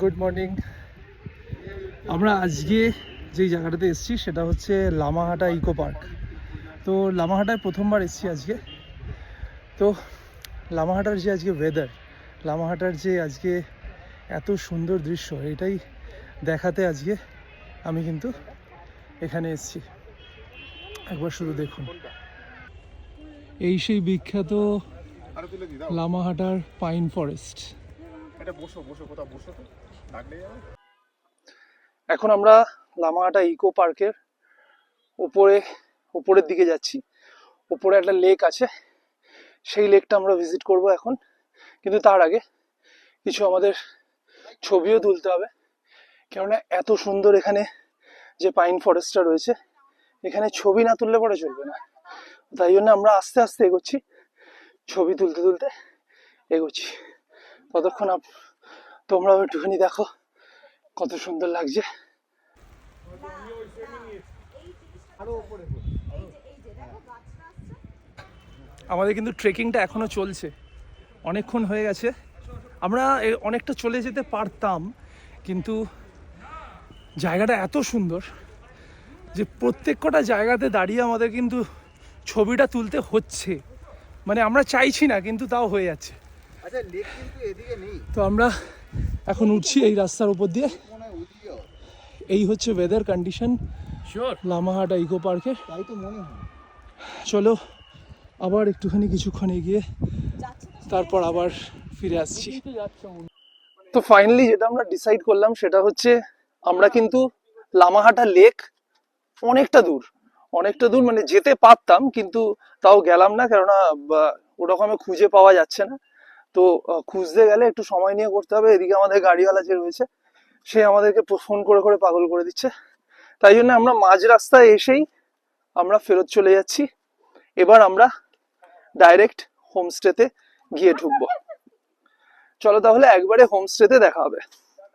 Good morning. আমরা আজকে যেই জায়গাটাতে এসেছি সেটা হচ্ছে লামাহাটা ইকো পার্ক। তো লামাহাটায় প্রথমবার এসেছি আজকে। তো লামাহাটার যে আজকে ওয়েদার, লামাহাটার যে আজকে এত সুন্দর দৃশ্য, এটাই দেখাতে আজকে আমি কিন্তু এখানে এসেছি। একবার শুধু দেখুন, এই সেই বিখ্যাত লামাহাটার পাইন ফরেস্ট। এখন আমরা লামাহাটা ইকো পার্কের উপরের দিকে যাচ্ছি। উপরে একটা লেক আছে, সেই লেকটা আমরা ভিজিট করব এখন। কিন্তু তার আগে কিছু আমাদের ছবিও তুলতে হবে, কেননা এত সুন্দর এখানে যে পাইন ফরেস্টটা রয়েছে, এখানে ছবি না তুললে পরে চলবে না। তাই জন্য আমরা আস্তে আস্তে এগোচ্ছি, ছবি তুলতে তুলতে এগোচ্ছি। ততক্ষণ তোমরাও একটুখানি দেখো কত সুন্দর লাগছে। আমাদের কিন্তু ট্রেকিংটা এখনো চলছে, অনেকক্ষণ হয়ে গেছে। আমরা অনেকটা চলে যেতে পারতাম, কিন্তু জায়গাটা এত সুন্দর যে প্রত্যেক কটা জায়গাতে দাঁড়িয়ে আমাদের কিন্তু ছবিটা তুলতে হচ্ছে। মানে আমরা চাইছি না, কিন্তু তাও হয়ে যাচ্ছে। তো আমরা এখন উঠছি এই রাস্তার উপর দিয়ে। এই হচ্ছে ওয়েদার কন্ডিশন লামাহাটা ইকো পার্কের। চলো আবার একটুখানি কিছুক্ষণ এগিয়ে তারপর আবার ফিরে আসছি। তো ফাইনালি যেটা আমরা ডিসাইড করলাম সেটা হচ্ছে, আমরা কিন্তু লামাহাটা লেক অনেকটা দূর মানে যেতে পারতাম, কিন্তু তাও গেলাম না, কেননা ওরকম খুঁজে পাওয়া যাচ্ছে না। তো খুঁজতে গেলে একটু সময় নিয়ে করতে হবে। এদিকে আমাদের গাড়িওয়ালা যে রয়েছে, সে আমাদেরকে ফোন করে করে পাগল করে দিচ্ছে। তাই জন্য আমরা মাঝ রাস্তায় এসেই আমরা ফেরত চলে যাচ্ছি। এবার আমরা ডাইরেক্ট হোমস্টেতে গিয়ে ঢুকবো। চলো তাহলে একবারে হোমস্টেতে দেখা হবে।